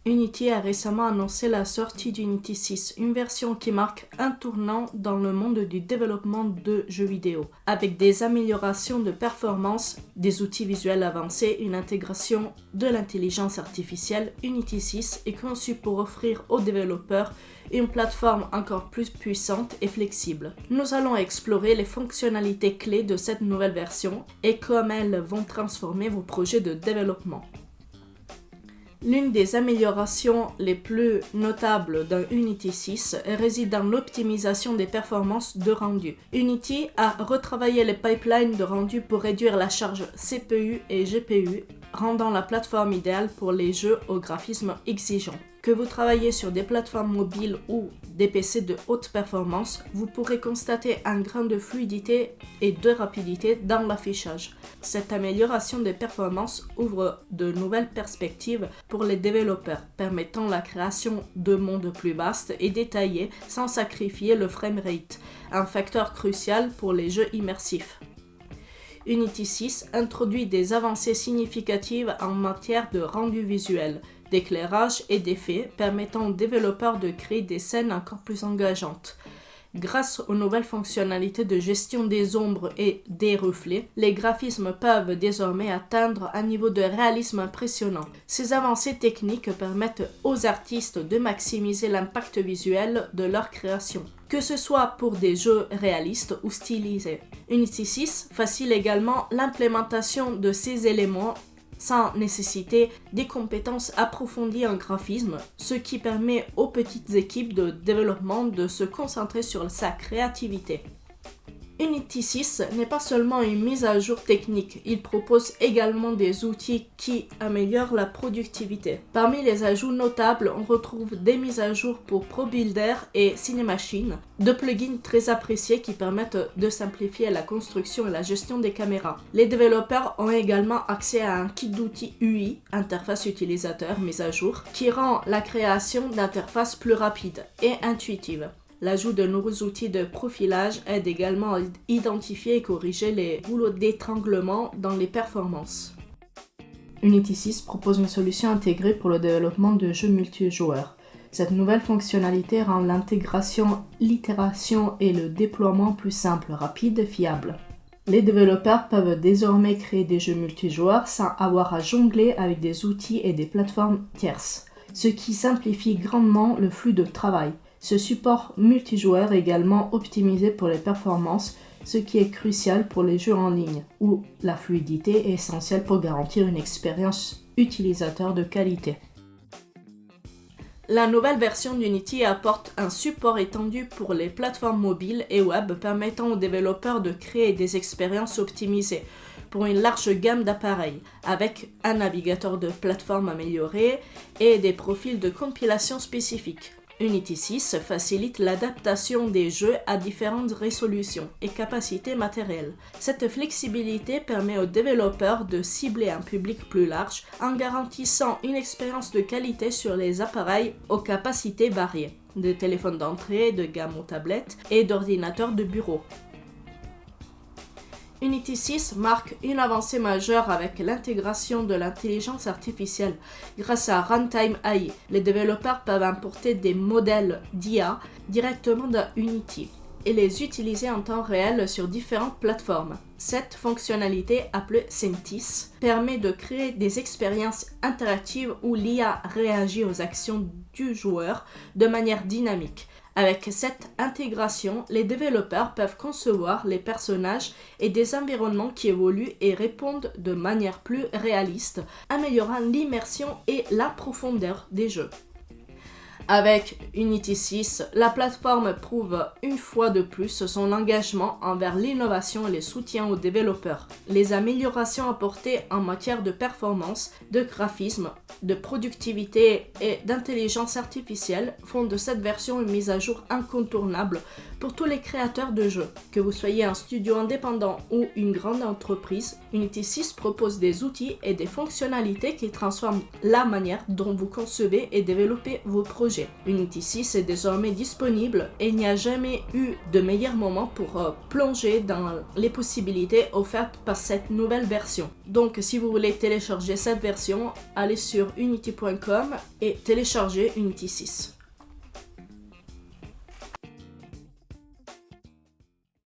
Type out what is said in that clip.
Unity a récemment annoncé la sortie d'Unity 6, une version qui marque un tournant dans le monde du développement de jeux vidéo. Avec des améliorations de performance, des outils visuels avancés, une intégration de l'intelligence artificielle, Unity 6 est conçu pour offrir aux développeurs une plateforme encore plus puissante et flexible. Nous allons explorer les fonctionnalités clés de cette nouvelle version et comment elles vont transformer vos projets de développement. L'une des améliorations les plus notables dans Unity 6 réside dans l'optimisation des performances de rendu. Unity a retravaillé les pipelines de rendu pour réduire la charge CPU et GPU, rendant la plateforme idéale pour les jeux au graphisme exigeant. Que vous travaillez sur des plateformes mobiles ou des PC de haute performance, vous pourrez constater un grain de fluidité et de rapidité dans l'affichage. Cette amélioration des performances ouvre de nouvelles perspectives pour les développeurs, permettant la création de mondes plus vastes et détaillés sans sacrifier le framerate, un facteur crucial pour les jeux immersifs. Unity 6 introduit des avancées significatives en matière de rendu visuel, d'éclairage et d'effets, permettant aux développeurs de créer des scènes encore plus engageantes. Grâce aux nouvelles fonctionnalités de gestion des ombres et des reflets, les graphismes peuvent désormais atteindre un niveau de réalisme impressionnant. Ces avancées techniques permettent aux artistes de maximiser l'impact visuel de leur création, que ce soit pour des jeux réalistes ou stylisés. Unity 6 facilite également l'implémentation de ces éléments sans nécessiter des compétences approfondies en graphisme, ce qui permet aux petites équipes de développement de se concentrer sur sa créativité. Unity 6 n'est pas seulement une mise à jour technique, il propose également des outils qui améliorent la productivité. Parmi les ajouts notables, on retrouve des mises à jour pour ProBuilder et Cinemachine, deux plugins très appréciés qui permettent de simplifier la construction et la gestion des caméras. Les développeurs ont également accès à un kit d'outils UI, interface utilisateur mise à jour, qui rend la création d'interfaces plus rapide et intuitive. L'ajout de nouveaux outils de profilage aide également à identifier et corriger les boulots d'étranglement dans les performances. Unity 6 propose une solution intégrée pour le développement de jeux multijoueurs. Cette nouvelle fonctionnalité rend l'intégration, l'itération et le déploiement plus simples, rapides et fiables. Les développeurs peuvent désormais créer des jeux multijoueurs sans avoir à jongler avec des outils et des plateformes tierces, ce qui simplifie grandement le flux de travail. Ce support multijoueur est également optimisé pour les performances, ce qui est crucial pour les jeux en ligne, où la fluidité est essentielle pour garantir une expérience utilisateur de qualité. La nouvelle version d'Unity apporte un support étendu pour les plateformes mobiles et web permettant aux développeurs de créer des expériences optimisées pour une large gamme d'appareils, avec un navigateur de plateforme amélioré et des profils de compilation spécifiques. Unity 6 facilite l'adaptation des jeux à différentes résolutions et capacités matérielles. Cette flexibilité permet aux développeurs de cibler un public plus large en garantissant une expérience de qualité sur les appareils aux capacités variées, de téléphones d'entrée, de gamme aux tablettes et d'ordinateurs de bureau. Unity 6 marque une avancée majeure avec l'intégration de l'intelligence artificielle. Grâce à Runtime AI, les développeurs peuvent importer des modèles d'IA directement dans Unity et les utiliser en temps réel sur différentes plateformes. Cette fonctionnalité, appelée Sentis, permet de créer des expériences interactives où l'IA réagit aux actions du joueur de manière dynamique. Avec cette intégration, les développeurs peuvent concevoir les personnages et des environnements qui évoluent et répondent de manière plus réaliste, améliorant l'immersion et la profondeur des jeux. Avec Unity 6, la plateforme prouve une fois de plus son engagement envers l'innovation et le soutien aux développeurs. Les améliorations apportées en matière de performance, de graphisme, de productivité et d'intelligence artificielle font de cette version une mise à jour incontournable Pour tous les créateurs de jeux, que vous soyez un studio indépendant ou une grande entreprise, Unity 6 propose des outils et des fonctionnalités qui transforment la manière dont vous concevez et développez vos projets. Unity 6 est désormais disponible et il n'y a jamais eu de meilleur moment pour plonger dans les possibilités offertes par cette nouvelle version. Donc si vous voulez télécharger cette version, allez sur unity.com et téléchargez Unity 6.